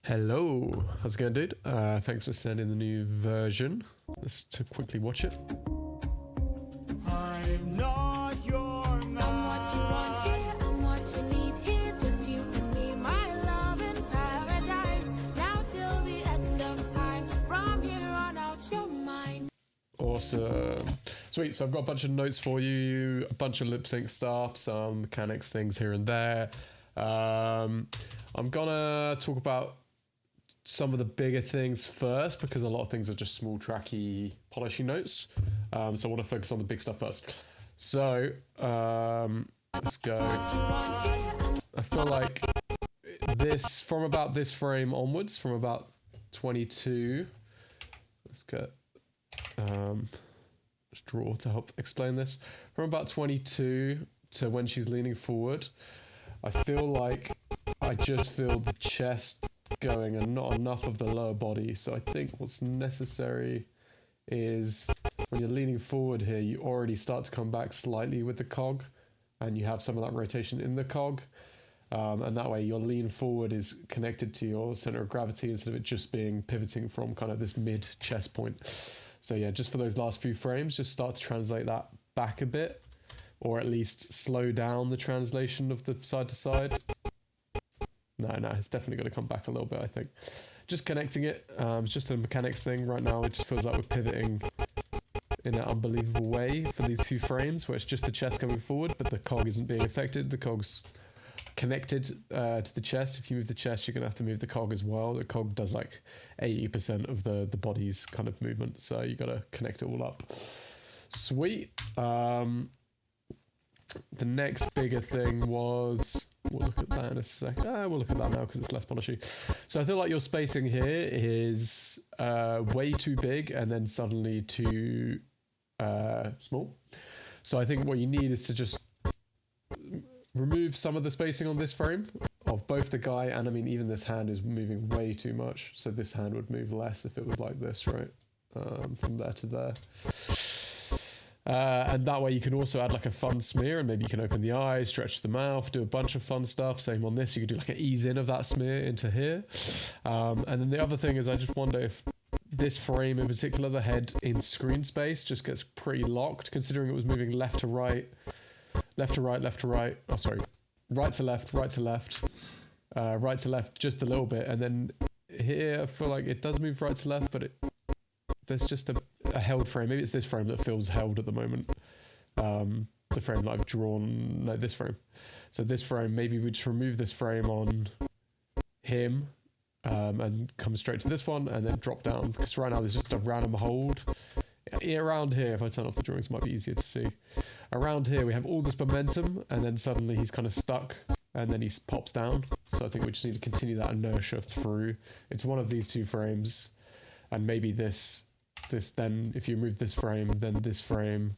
Hello, how's it going, dude? Thanks for sending the new version. Let's quickly watch it. I'm not your man. I'm what you want here, I'm what you need here. Just you and me, my love in paradise. Now till the end of time. From here on out, you're mine. Awesome. Sweet, so I've got a bunch of notes for you, a bunch of lip sync stuff, some mechanics things here and there. I'm gonna talk about some of the bigger things first because a lot of things are just small tracky polishing notes. So I want to focus on the big stuff first. So let's go. I feel like this, from about this frame onwards, from about 22, let's get let's draw to help explain this. From about 22 to when she's leaning forward, I feel like I just feel the chest going and not enough of the lower body. So I think what's necessary is when you're leaning forward here, you already start to come back slightly with the cog and you have some of that rotation in the cog. And that way your lean forward is connected to your center of gravity instead of it just being pivoting from kind of this mid chest point. So yeah, just for those last few frames, just start to translate that back a bit, or at least slow down the translation of the side to side. No, it's definitely going to come back a little bit, I think. Just connecting it, it's just a mechanics thing right now. It just feels like we're pivoting in an unbelievable way for these few frames where it's just the chest coming forward, but the cog isn't being affected. The cog's connected to the chest. If you move the chest, you're going to have to move the cog as well. The cog does like 80% of the body's kind of movement, so you got to connect it all up. Sweet. The next bigger thing was, we'll look at that in a sec. We'll look at that now because it's less polishy. So I feel like your spacing here is way too big and then suddenly too small. So I think what you need is to just remove some of the spacing on this frame of both the guy and, I mean, even this hand is moving way too much. So this hand would move less if it was like this, right? From there to there. And that way you can also add like a fun smear, and maybe you can open the eyes, stretch the mouth, do a bunch of fun stuff. Same on this, you could do like an ease in of that smear into here. And then the other thing is, I just wonder if this frame in particular, the head in screen space just gets pretty locked, considering it was moving left to right, left to right, left to right. Oh, sorry, right to left, right to left, right to left just a little bit. And then here, I feel like it does move right to left, but there's just a held frame. Maybe it's this frame that feels held at the moment. The frame that I've drawn, no, this frame. So this frame, maybe we just remove this frame on him and come straight to this one and then drop down, because right now there's just a random hold. Around here, if I turn off the drawings, it might be easier to see. Around here, we have all this momentum, and then suddenly he's kind of stuck, and then he pops down. So I think we just need to continue that inertia through. It's one of these two frames, and maybe this then, if you remove this frame, then this frame,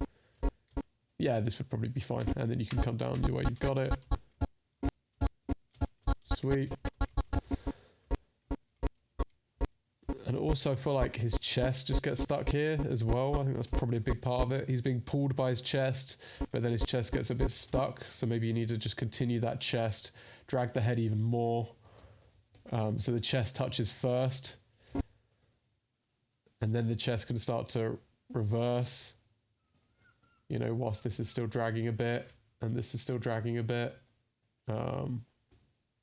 yeah, this would probably be fine. And then you can come down the way you've got it. Sweet. And also I feel like his chest just gets stuck here as well. I think that's probably a big part of it. He's being pulled by his chest, but then his chest gets a bit stuck. So maybe you need to just continue that chest, drag the head even more. So the chest touches first. And then the chest can start to reverse, you know, whilst this is still dragging a bit, and this is still dragging a bit,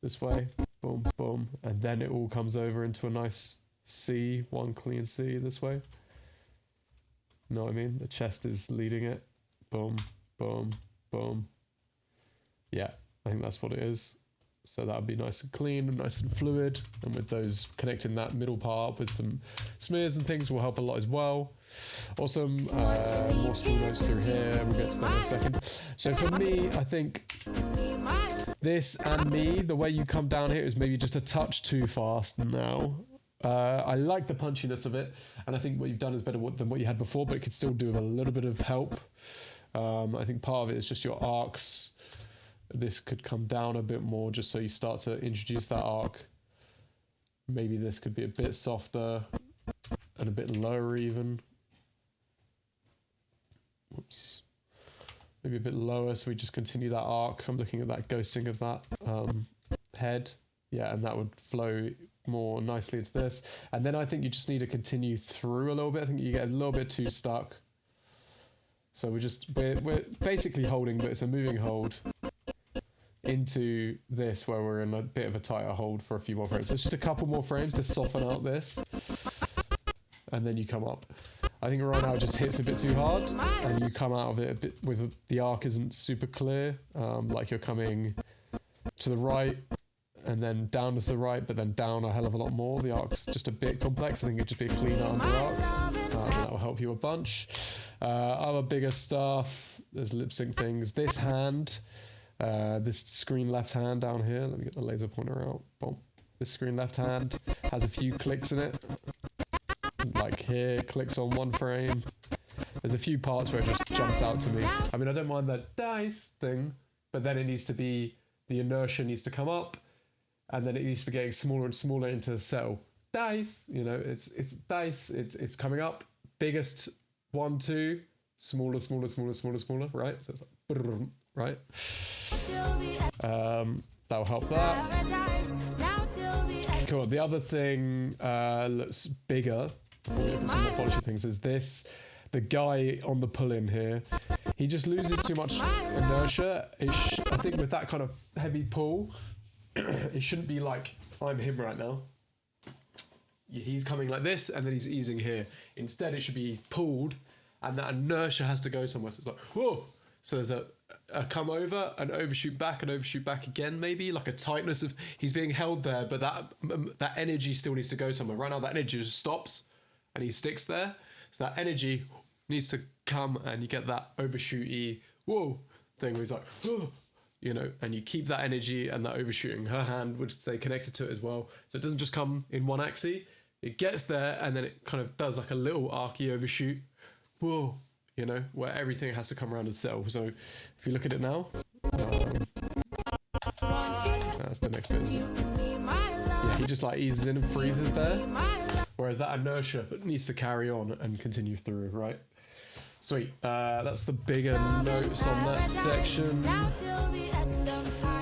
this way, boom, boom, and then it all comes over into a nice C, one clean C this way. Know what I mean? The chest is leading it, boom, boom, boom. Yeah, I think that's what it is. So that would be nice and clean and nice and fluid. And with those, connecting that middle part with some smears and things will help a lot as well. Awesome. More small notes through here. We'll get to that in a second. So for me, I think this and me, the way you come down here is maybe just a touch too fast now. I like the punchiness of it. And I think what you've done is better than what you had before, but it could still do with a little bit of help. I think part of it is just your arcs. This could come down a bit more just so you start to introduce that arc. Maybe this could be a bit softer and a bit lower even. Whoops. Maybe a bit lower so we just continue that arc. I'm looking at that ghosting of that head. Yeah, and that would flow more nicely into this. And then I think you just need to continue through a little bit. I think you get a little bit too stuck. So we're basically holding, but it's a moving hold into this where we're in a bit of a tighter hold for a few more frames. So it's just a couple more frames to soften out this. And then you come up. I think right now it just hits a bit too hard and you come out of it a bit with the arc isn't super clear. Like you're coming to the right and then down to the right, but then down a hell of a lot more. The arc's just a bit complex. I think it'd just be a cleaner under arc. That will help you a bunch. Other bigger stuff, there's lip sync things. This hand, this screen left hand down here. Let me get the laser pointer out. Boom. This screen left hand has a few clicks in it. Like here, clicks on one frame. There's a few parts where it just jumps out to me. I mean, I don't mind the dice thing, but then it needs to be, the inertia needs to come up, and then it needs to be getting smaller and smaller into the settle. Dice, you know, it's dice, it's coming up. Biggest 1, 2, smaller, right? So it's like, right? That'll help that. Cool. The other thing looks bigger. Look at some more polishing things. Is this the guy on the pull-in here? He just loses too much inertia. I think with that kind of heavy pull, it shouldn't be like I'm him right now. He's coming like this, and then he's easing here. Instead, it should be pulled, and that inertia has to go somewhere. So it's like whoa. So there's a come over, an overshoot back, an overshoot back again, maybe like a tightness of he's being held there, but that energy still needs to go somewhere. Right now, that energy just stops, and he sticks there. So that energy needs to come, and you get that overshooty whoa thing where he's like whoa, you know, and you keep that energy and that overshooting. Her hand would stay connected to it as well, so it doesn't just come in one axis. It gets there, and then it kind of does like a little archy overshoot. Whoa. You know, where everything has to come around and settle. So if you look at it now, that's the next bit. Yeah, he just like eases in and freezes there. Whereas that inertia needs to carry on and continue through, right? Sweet. That's the bigger notes on that section.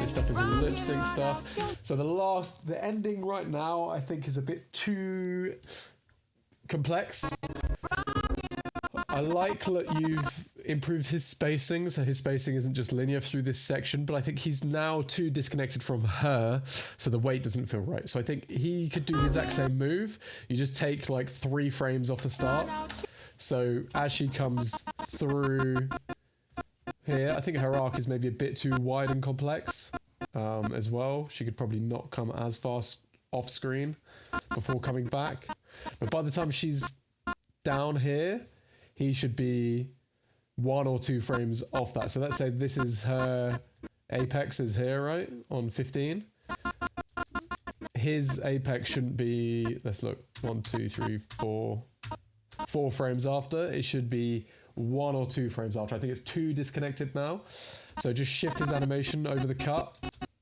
This stuff is all lip sync stuff. So the ending right now, I think is a bit too complex. I like that you've improved his spacing, so his spacing isn't just linear through this section, but I think he's now too disconnected from her, so the weight doesn't feel right. So I think he could do the exact same move. You just take like 3 frames off the start. So as she comes through here, I think her arc is maybe a bit too wide and complex as well. She could probably not come as fast off screen before coming back. But by the time she's down here, he should be 1 or 2 frames off that. So let's say this is her apex is here, right? On 15. His apex shouldn't be, let's look, 1, 2, 3, 4 frames after. It should be 1 or 2 frames after. I think it's too disconnected now. So just shift his animation over the cut.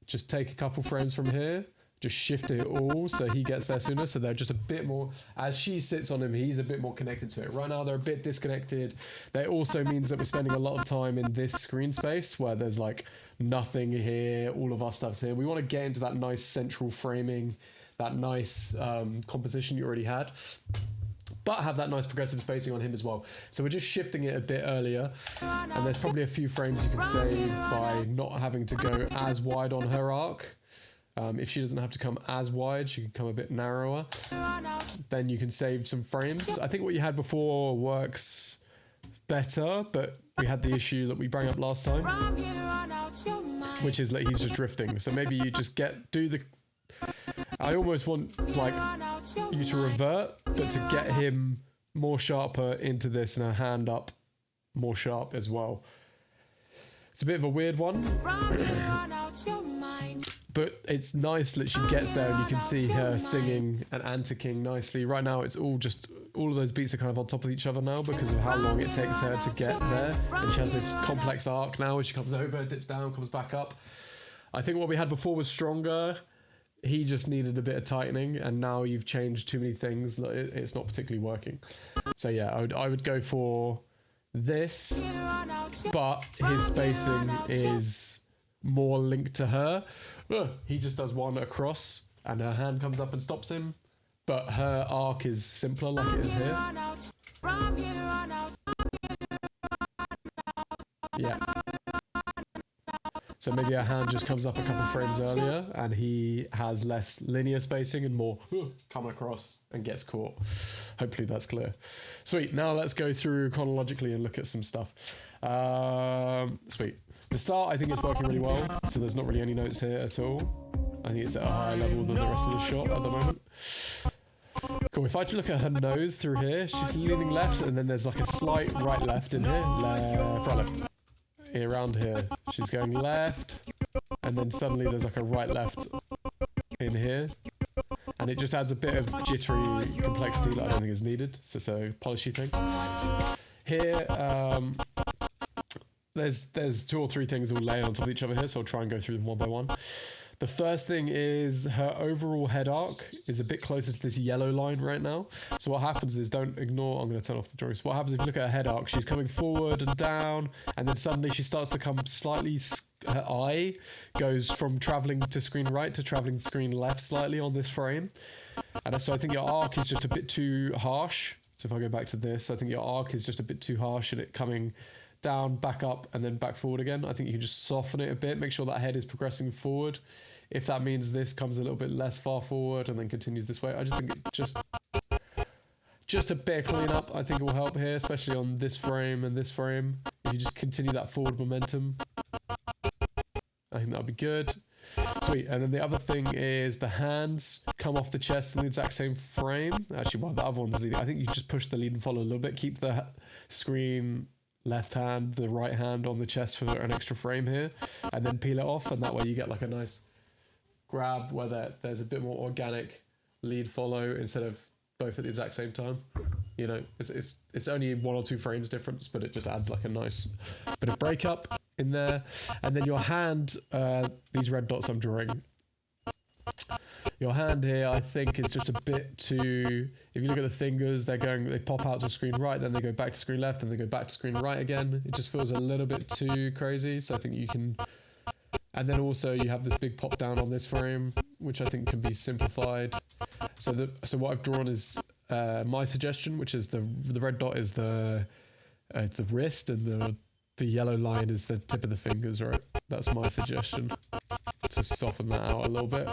Just take a couple frames from here. Just shift it all so he gets there sooner. So they're just a bit more, as she sits on him, he's a bit more connected to it. Right now they're a bit disconnected. That also means that we're spending a lot of time in this screen space where there's like nothing here, all of our stuff's here. We want to get into that nice central framing, that nice composition you already had, but have that nice progressive spacing on him as well. So we're just shifting it a bit earlier, and there's probably a few frames you can save by not having to go as wide on her arc. If she doesn't have to come as wide, she can come a bit narrower. Then you can save some frames. I think what you had before works better, but we had the issue that we brought up last time, which is like he's just drifting. So maybe you just I almost want like you to revert, but to get him more sharper into this and her hand up more sharp as well. It's a bit of a weird one. But it's nice that she gets there and you can see her singing and anticing nicely. Right now it's all of those beats are kind of on top of each other now because of how long it takes her to get there. And she has this complex arc now as she comes over, dips down, comes back up. I think what we had before was stronger. He just needed a bit of tightening, and now you've changed too many things. It's not particularly working. So yeah, I would go for this, but his spacing is more linked to her. He just does one across and her hand comes up and stops him, but her arc is simpler like it is here. From here on out. Yeah. So maybe her hand just comes up a couple frames earlier and he has less linear spacing and more come across and gets caught. Hopefully that's clear. Sweet. Now let's go through chronologically and look at some stuff. Sweet. The start I think is working really well. So there's not really any notes here at all. I think it's at a higher level than the rest of the shot at the moment. Cool. If I look at her nose through here, she's leaning left and then there's like a slight right left in here. Left, right, left. Around here she's going left and then suddenly there's like a right left in here and it just adds a bit of jittery complexity that I don't think is needed. So polishy thing here. There's 2 or 3 things all laying on top of each other here, so I'll try and go through them one by one. The first thing is her overall head arc is a bit closer to this yellow line right now. So what happens is, don't ignore, I'm going to turn off the drawing. So what happens if you look at her head arc, she's coming forward and down, and then suddenly she starts to come slightly, her eye goes from traveling to screen right to traveling to screen left slightly on this frame. And so I think your arc is just a bit too harsh. So if I go back to this, I think your arc is just a bit too harsh and it coming down, back up, and then back forward again. I think you can just soften it a bit, make sure that head is progressing forward. If that means this comes a little bit less far forward and then continues this way, I just think it just a bit of cleanup I think it will help here, especially on this frame and this frame. If you just continue that forward momentum, I think that'll be good. Sweet. And then the other thing is the hands come off the chest in the exact same frame. Actually, well, the other one's leading. I think you just push the lead and follow a little bit. Keep the screen left hand, the right hand on the chest for an extra frame here, and then peel it off, and that way you get like a nice grab where there's a bit more organic lead follow instead of both at the exact same time. You know, it's only 1 or 2 frames difference, but it just adds like a nice bit of breakup in there. And then your hand, these red dots I'm drawing, your hand here I think is just a bit too, if you look at the fingers, they pop out to screen right, then they go back to screen left, then they go back to screen right again. It just feels a little bit too crazy, so I think you can. And then also you have this big pop down on this frame, which I think can be simplified. So what I've drawn is my suggestion, which is the red dot is the wrist, and the yellow line is the tip of the fingers, right? That's my suggestion, to soften that out a little bit.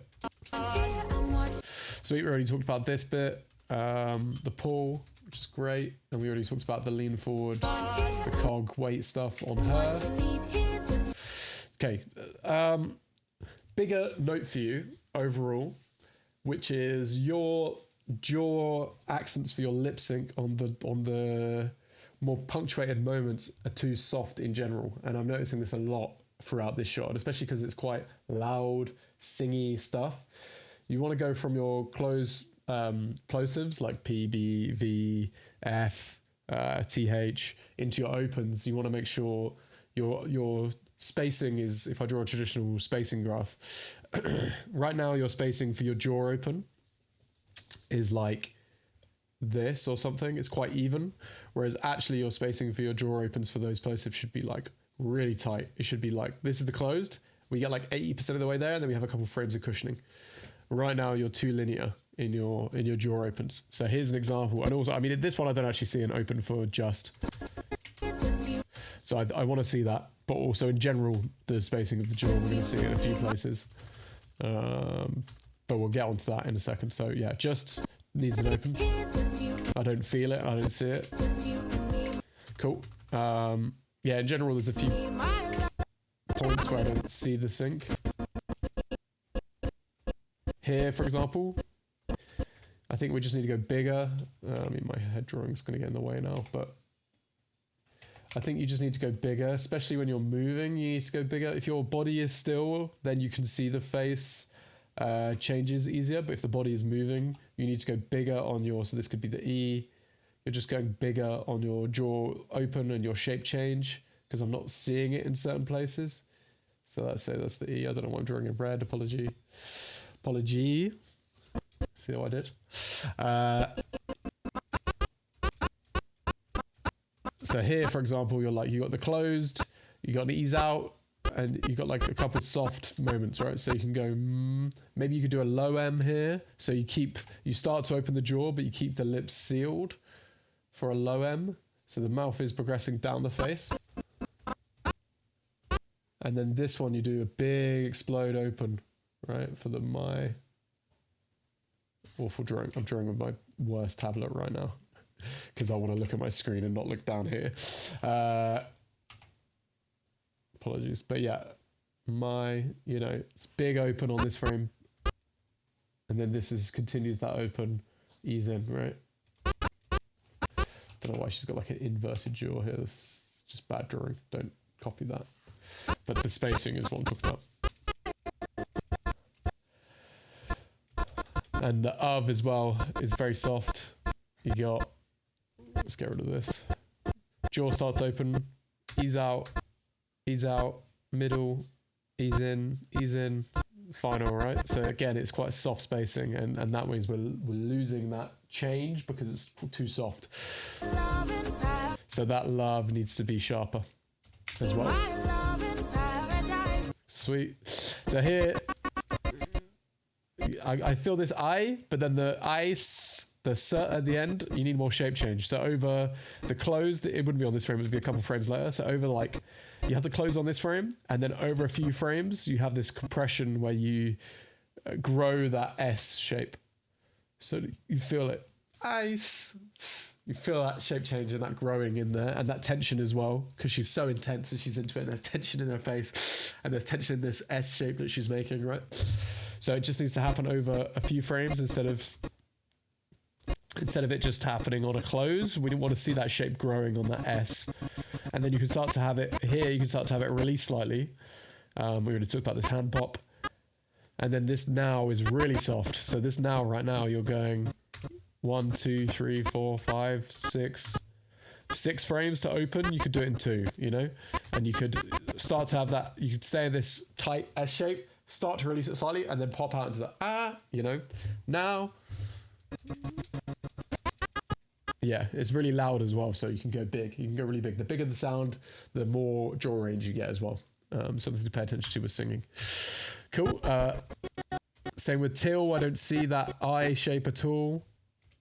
So we already talked about this bit, the pull, which is great, and we already talked about the lean forward, the cog weight stuff on her. Okay, bigger note for you overall, which is your jaw accents for your lip sync on the more punctuated moments are too soft in general, and I'm noticing this a lot throughout this shot, especially because it's quite loud, singy stuff. You want to go from your plosives like P, B, V, F, TH into your opens. You want to make sure your spacing is, if I draw a traditional spacing graph, right now your spacing for your jaw open is like this or something. It's quite even, whereas actually your spacing for your jaw opens for those plosives should be like really tight. It should be like, this is the closed, we get like 80% of the way there, and then we have a couple frames of cushioning. Right now you're too linear in your jaw opens. So here's an example, and also I mean this one I don't actually see an open for just, so I want to see that, but also in general the spacing of the jaw we're going to see in a few places, but we'll get onto that in a second. So yeah, just needs an open. I don't feel it, I don't see it. Cool. Yeah, in general there's a few points where I don't see the sync. Here, for example, I think we just need to go bigger. I mean, my head drawing is going to get in the way now, but I think you just need to go bigger, especially when you're moving. You need to go bigger. If your body is still, then you can see the face changes easier, but if the body is moving, you need to go bigger on your, so this could be the E. You're just going bigger on your jaw open and your shape change, because I'm not seeing it in certain places. So let's say that's the E. I don't know why I'm drawing in red. Apology. See how I did? So here, for example, you got the closed, you got an ease out, and you got like a couple soft moments, right? So you can go, maybe you could do a low M here. So you start to open the jaw, but you keep the lips sealed for a low M. So the mouth is progressing down the face. And then this one, you do a big explode open, right? For my awful drawing. I'm drawing with my worst tablet right now because I want to look at my screen and not look down here. Apologies. But yeah, it's big open on this frame. And then this continues that open, ease in, right? Don't know why she's got like an inverted jaw here. This is just bad drawing. Don't copy that. But the spacing is what I'm talking about. And the as well is very soft. You got, let's get rid of this. Jaw starts open, ease out, middle, ease in, final, right? So again, it's quite soft spacing, and that means we're losing that change because it's too soft. So that love needs to be sharper as well. Sweet. So here, I feel this I, but then the ice, the s at the end, you need more shape change. So over the close, it wouldn't be on this frame, it would be a couple frames later. So over you have the close on this frame, and then over a few frames, you have this compression where you grow that S shape. So you feel it. Ice. You feel that shape change and that growing in there, and that tension as well, because she's so intense and she's into it, and there's tension in her face, and there's tension in this S shape that she's making, right? So it just needs to happen over a few frames instead of it just happening on a close. We didn't want to see that shape growing on that S. And then you can start to have it here, you can start to have it release slightly. We already talked about this hand pop. And then this now is really soft. So this now, right now, you're going 1, 2, 3, 4, 5, 6. 6 frames to open. You could do it in 2, and you could start to have that. You could stay in this tight S shape, start to release it slightly, and then pop out into the now. Yeah, it's really loud as well, so you can go big. You can go really big. The bigger the sound, the more jaw range you get as well. Something to pay attention to with singing. Cool. Same with till. I don't see that I shape at all.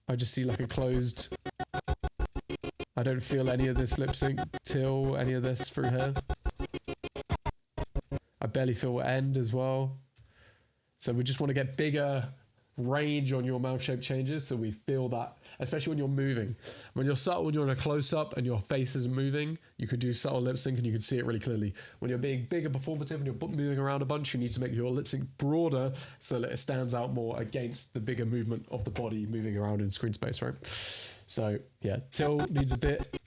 I just see like a closed. I don't feel any of this lip sync till, any of this through here. I barely feel end as well. So we just want to get bigger range on your mouth shape changes, so we feel that, especially when you're moving. When you're subtle, when you're in a close-up and your face isn't moving, you could do subtle lip sync and you can see it really clearly. When you're being big and performative and you're moving around a bunch, you need to make your lip sync broader so that it stands out more against the bigger movement of the body moving around in screen space, right? So yeah, till needs a bit.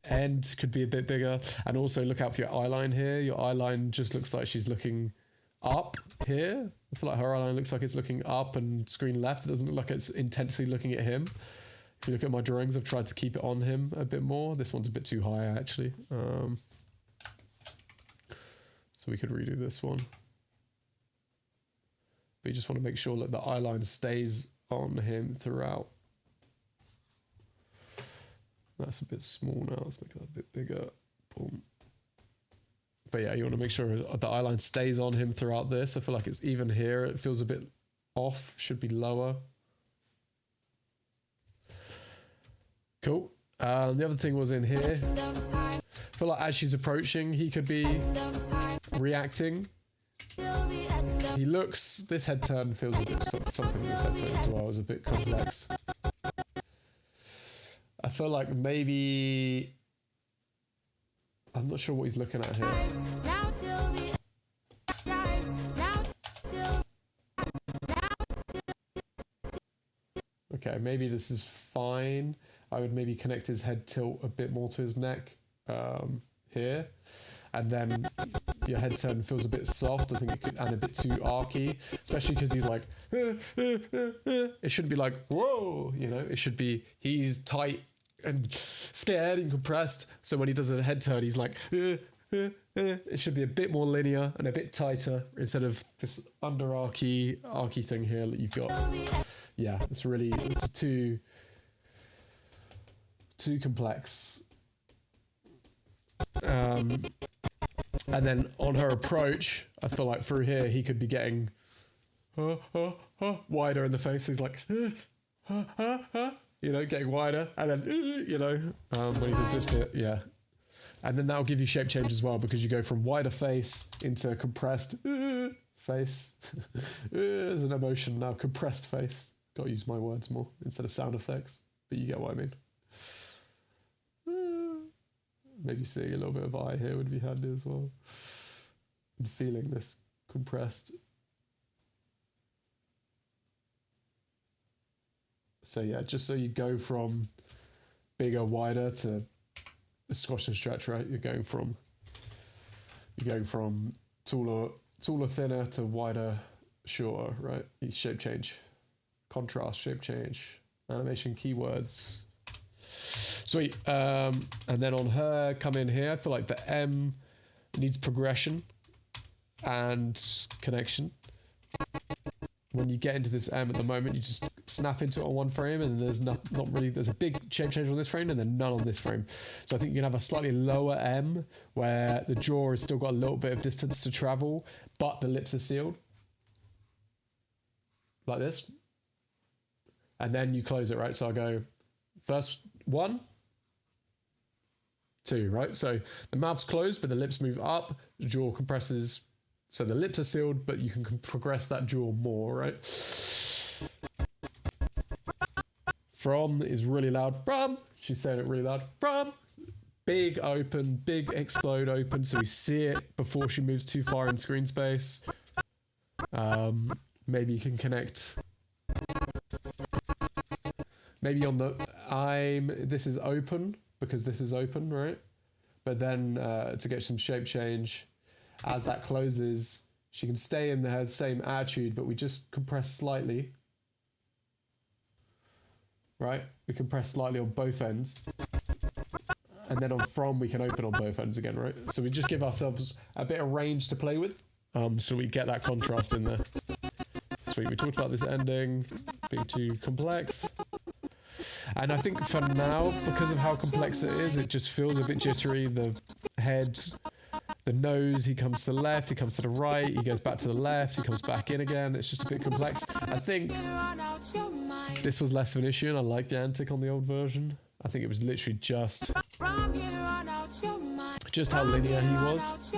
End could be a bit bigger. And also look out for your eye line here. Your eye line just looks like she's looking up here. I feel like her eye line looks like it's looking up and screen left. It doesn't look like it's intensely looking at him. If you look at my drawings, I've tried to keep it on him a bit more. This one's a bit too high, actually. So we could redo this one. But you just want to make sure that the eye line stays on him throughout. That's a bit small now. Let's make that a bit bigger. Boom. But yeah, you want to make sure the eye line stays on him throughout this. I feel like it's even here. It feels a bit off. Should be lower. Cool. The other thing was in here. I feel like as she's approaching, he could be reacting. He looks... This head turn feels a bit... Something in this head turn as well is a bit complex. I feel like maybe... I'm not sure what he's looking at here. Okay, maybe this is fine. I would maybe connect his head tilt a bit more to his neck here. And then your head turn feels a bit soft, I think it could, and a bit too archy, especially because he's like, it shouldn't be like, whoa, it should be, he's tight and scared and compressed. So when he does a head turn, he's like, it should be a bit more linear and a bit tighter instead of this under archy thing here that you've got. Yeah, it's too complex. And then on her approach, I feel like through here, he could be getting wider in the face. He's like, you know, getting wider. And then, you know, when he does this bit, yeah. And then that'll give you shape change as well, because you go from wider face into compressed face. There's an emotion now, compressed face. Got to use my words more instead of sound effects, but you get what I mean. Maybe seeing a little bit of eye here would be handy as well. And feeling this compressed. So yeah, just so you go from bigger, wider to a squash and stretch, right? You're going from taller, thinner to wider, shorter, right? Shape change, contrast, shape change, animation keywords. Sweet. And then on her, come in here. I feel like the M needs progression and connection. When you get into this M at the moment, you just snap into it on one frame, and there's not really, there's a big shape change on this frame and then none on this frame. So I think you can have a slightly lower M where the jaw has still got a little bit of distance to travel, but the lips are sealed. Like this. And then you close it, right? So I go first 1, 2, right? So the mouth's closed, but the lips move up, the jaw compresses. So the lips are sealed, but you can progress that jaw more, right? From is really loud. From, she's saying it really loud. From, big open, big explode open, so we see it before she moves too far in screen space. Maybe you can connect. Maybe on the this is open because this is open, right? But then to get some shape change, as that closes, she can stay in the same attitude, but we just compress slightly. Right? We compress slightly on both ends. And then on from, we can open on both ends again, right? So we just give ourselves a bit of range to play with. So we get that contrast in there. Sweet. We talked about this ending being too complex. And I think for now, because of how complex it is, it just feels a bit jittery. The head, the nose, he comes to the left, he comes to the right, he goes back to the left, he comes back in again. It's just a bit complex. I think this was less of an issue, and I like the antic on the old version. I think it was literally just how linear he was.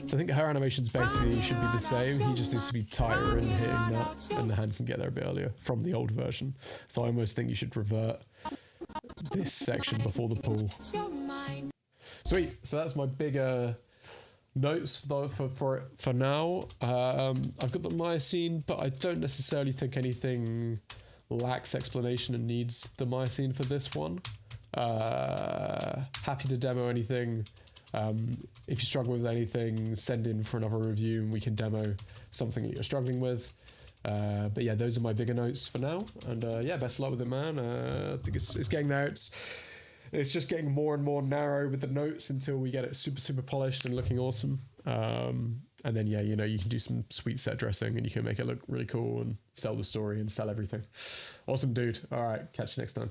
So I think her animations basically should be the same. He just needs to be tighter and hitting that, and the hand can get there a bit earlier from the old version. So I almost think you should revert this section before the pull. Sweet. So that's my bigger notes for now. I've got the Miocene, but I don't necessarily think anything lacks explanation and needs the Miocene for this one. Happy to demo anything. If you struggle with anything, send in for another review and we can demo something that you're struggling with. But yeah, those are my bigger notes for now. And yeah, best of luck with it, man. I think it's getting there. It's just getting more and more narrow with the notes until we get it super, super polished and looking awesome. And then, yeah, you know, you can do some sweet set dressing and you can make it look really cool and sell the story and sell everything. Awesome, dude. All right, catch you next time.